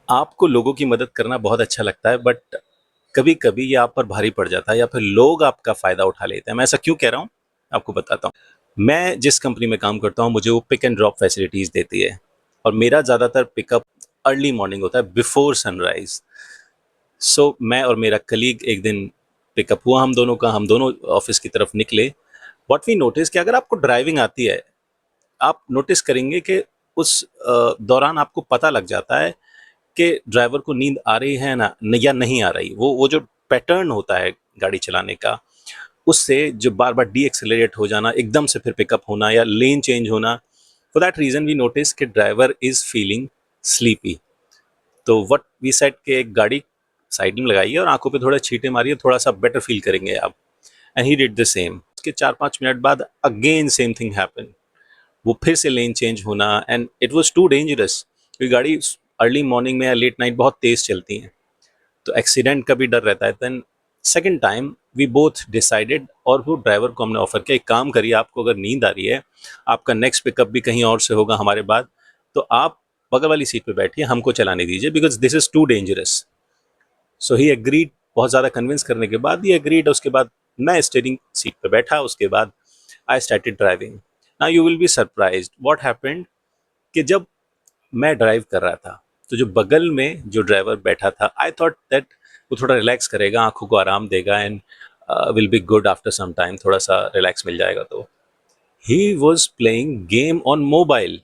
आपको लोगों की मदद करना बहुत अच्छा लगता है, बट कभी-कभी ये आप पर भारी पड़ जाता है या फिर लोग आपका फ़ायदा उठा लेते हैं। मैं ऐसा क्यों कह रहा हूँ? आपको बताता हूँ। मैं जिस कंपनी में काम करता हूँ, मुझे वो पिक एंड ड्रॉप फैसिलिटीज़ देती है और मेरा ज़्यादातर पिकअप अर्ली मॉर्निंग होता है, बिफ़ोर सनराइज़। सो मैं और मेरा कलीग एक दिन पिकअप हुआ हम दोनों का, हम दोनों ऑफ़िस की तरफ निकले। व्हाट वी नोटिस कि अगर आपको ड्राइविंग आती है, आप नोटिस करेंगे कि उस दौरान आपको पता लग जाता है कि ड्राइवर को नींद आ रही है ना या नहीं आ रही। वो जो पैटर्न होता है गाड़ी चलाने का, उससे जो बार बार डी एक्सेलरेट हो जाना, एकदम से फिर पिकअप होना या लेन चेंज होना, for that reason we notice कि ड्राइवर इज़ फीलिंग स्लीपी। तो व्हाट वी सेड कि एक गाड़ी साइड में लगाइए और आंखों पे थोड़ा छींटे मारिए, थोड़ा सा बेटर फील करेंगे आप। And he did the same. उसके 4-5 मिनट बाद अगेन सेम थिंग हैपन। वो फिर से लेन चेंज होना, and it was too dangerous क्योंकि गाड़ी अर्ली मॉर्निंग में या लेट नाइट बहुत तेज़ चलती हैं, तो एक्सीडेंट का भी डर रहता है। Then second time we both decided, और वो ड्राइवर को हमने ऑफर किया, एक काम करिए, आपको अगर नींद आ रही है, आपका नेक्स्ट पिकअप भी कहीं और से होगा हमारे बाद, तो आप बगल वाली सीट पे बैठिए, हमको चलाने दीजिए, because this is too dangerous. So he agreed. बहुत ज़्यादा कन्विंस करने के बाद ही एग्रीड। उसके बाद मैं स्टीयरिंग सीट पे बैठा, उसके बाद I started driving. Now you will be surprised what happened कि जब मैं ड्राइव कर रहा था, तो जो बगल में जो ड्राइवर बैठा था, आई थॉट दैट वो थोड़ा रिलैक्स करेगा, आंखों को आराम देगा, and will be good after some time, थोड़ा सा रिलैक्स मिल जाएगा। तो he was playing game on mobile.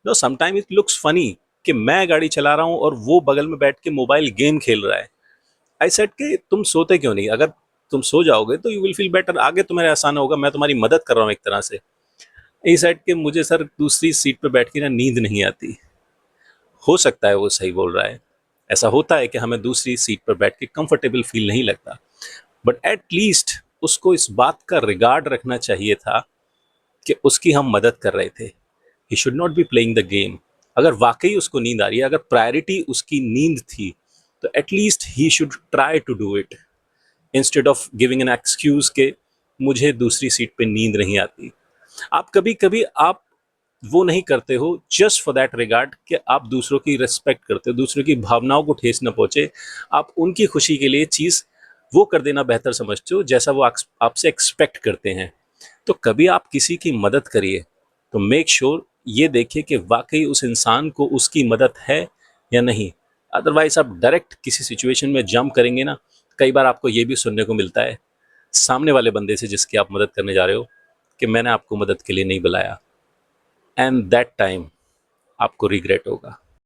No, sometime it looks funny कि मैं गाड़ी चला रहा हूँ और वो बगल में बैठ के मोबाइल गेम खेल रहा है। आई सेड कि तुम सोते क्यों नहीं? अगर तुम सो जाओगे तो यू विल फील बेटर, आगे तुम्हारे आसान होगा, मैं तुम्हारी मदद कर रहा हूँ एक तरह से। ई सेड कि मुझे सर दूसरी सीट पे बैठ के ना नींद नहीं आती। हो सकता है वो सही बोल रहा है, ऐसा होता है कि हमें दूसरी सीट पर बैठ के कंफर्टेबल फील नहीं लगता, बट एट लीस्ट उसको इस बात का रिगार्ड रखना चाहिए था कि उसकी हम मदद कर रहे थे। He should not be playing the game. अगर वाकई उसको नींद आ रही है, अगर प्रायोरिटी उसकी नींद थी, तो at least he should try to do it instead of giving an excuse के मुझे दूसरी सीट पे नींद नहीं आती। आप कभी कभी आप वो नहीं करते हो जस्ट फॉर दैट रिगार्ड कि आप दूसरों की रिस्पेक्ट करते हो, दूसरों की भावनाओं को ठेस न पहुंचे, आप उनकी खुशी के लिए चीज़ वो कर देना बेहतर समझते हो जैसा वो आपसे एक्सपेक्ट करते हैं। तो कभी आप किसी की मदद करिए तो मेक श्योर ये देखिए कि वाकई उस इंसान को उसकी मदद है या नहीं। अदरवाइज आप डायरेक्ट किसी सिचुएशन में जंप करेंगे ना, कई बार आपको ये भी सुनने को मिलता है सामने वाले बंदे से जिसकी आप मदद करने जा रहे हो कि मैंने आपको मदद के लिए नहीं बुलाया, एंड दैट टाइम आपको रिग्रेट होगा।